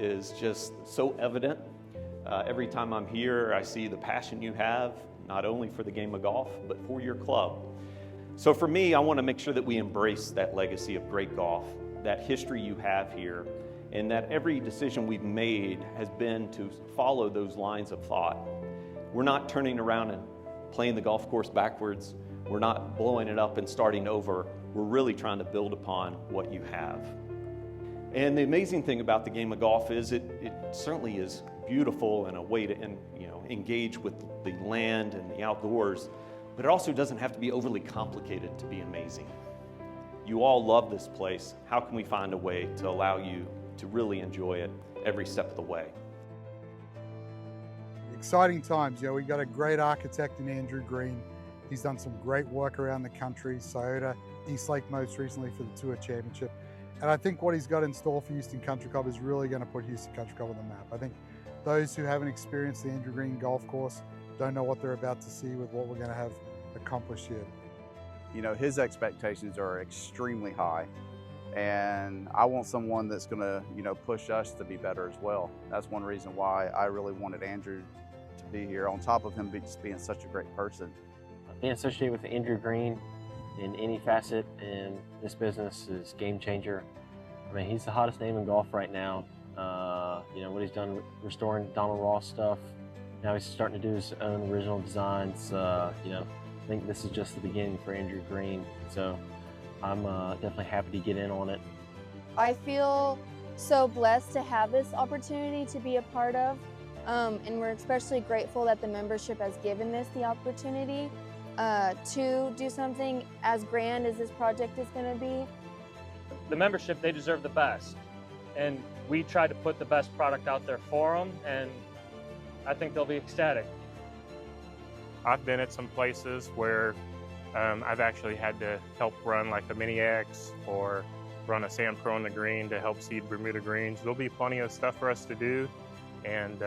is just so evident. Every time I'm here, I see the passion you have, not only for the game of golf, but for your club. So for me, I want to make sure that we embrace that legacy of great golf, that history you have here, and that every decision we've made has been to follow those lines of thought. We're not turning around and playing the golf course backwards. We're not blowing it up and starting over. We're really trying to build upon what you have. And the amazing thing about the game of golf is it certainly is beautiful and a way to engage with the land and the outdoors, but it also doesn't have to be overly complicated to be amazing. You all love this place. How can we find a way to allow you to really enjoy it every step of the way? Exciting times. We got a great architect in Andrew Green. He's done some great work around the country, Scioto, Eastlake most recently for the Tour Championship. And I think what he's got in store for Houston Country Club is really going to put Houston Country Club on the map. I think those who haven't experienced the Andrew Green golf course don't know what they're about to see with what we're going to have accomplished here. His expectations are extremely high, and I want someone that's going to, push us to be better as well. That's one reason why I really wanted Andrew to be here, on top of him just being such a great person. Being associated with Andrew Green in any facet in this business is game changer. I mean, he's the hottest name in golf right now. What he's done restoring Donald Ross stuff. Now he's starting to do his own original designs. I think this is just the beginning for Andrew Green. So I'm definitely happy to get in on it. I feel so blessed to have this opportunity to be a part of. And we're especially grateful that the membership has given this the opportunity to do something as grand as this project is going to be. The membership, they deserve the best. And we try to put the best product out there for them, and I think they'll be ecstatic. I've been at some places where I've actually had to help run like a Mini X or run a Sand Pro on the green to help seed Bermuda greens. There'll be plenty of stuff for us to do, and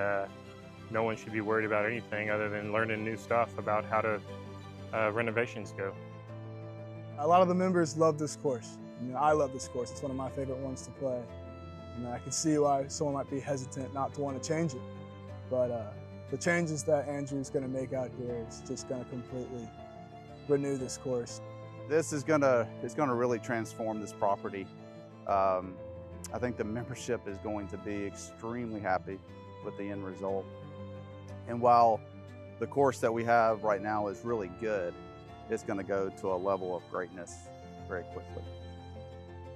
no one should be worried about anything other than learning new stuff about how to renovations go. A lot of the members love this course. I love this course. It's one of my favorite ones to play. I can see why someone might be hesitant not to want to change it. But the changes that Andrew's going to make out here is just going to completely renew this course. This is going to really transform this property. I think the membership is going to be extremely happy with the end result. And while the course that we have right now is really good, it's going to go to a level of greatness very quickly.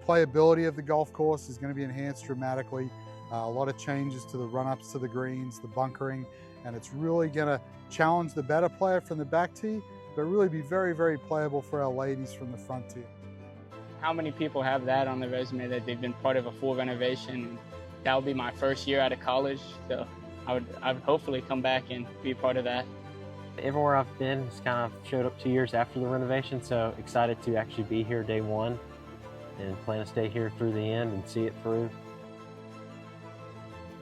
Playability of the golf course is going to be enhanced dramatically. A lot of changes to the run-ups to the greens, the bunkering, and it's really going to challenge the better player from the back tee, but really be very, very playable for our ladies from the front tee. How many people have that on their resume that they've been part of a full renovation? That will be my first year out of college, so I would hopefully come back and be a part of that. Everywhere I've been has kind of showed up 2 years after the renovation, so excited to actually be here day one and plan to stay here through the end and see it through.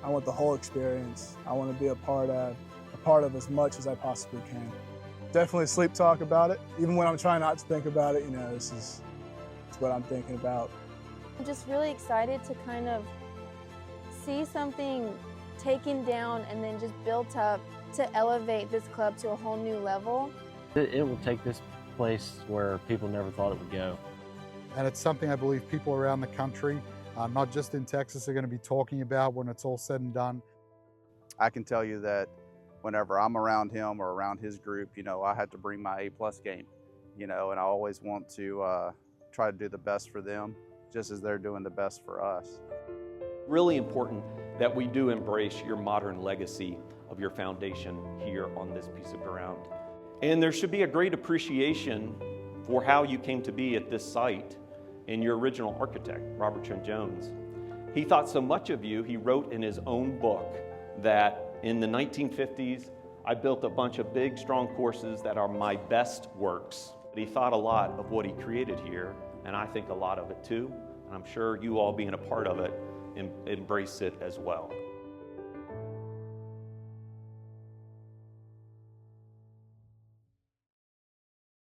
I want the whole experience. I want to be a part of as much as I possibly can. Definitely sleep talk about it. Even when I'm trying not to think about it, it's what I'm thinking about. I'm just really excited to kind of see something taken down and then just built up to elevate this club to a whole new level. It will take this place where people never thought it would go. And it's something I believe people around the country, not just in Texas, are going to be talking about when it's all said and done. I can tell you that whenever I'm around him or around his group, I have to bring my A+ game, and I always want to try to do the best for them, just as they're doing the best for us. Really important that we do embrace your modern legacy of your foundation here on this piece of ground. And there should be a great appreciation for how you came to be at this site and your original architect, Robert Trent Jones. He thought so much of you, he wrote in his own book that in the 1950s, I built a bunch of big, strong courses that are my best works. But he thought a lot of what he created here, and I think a lot of it too. And I'm sure you all being a part of it embrace it as well.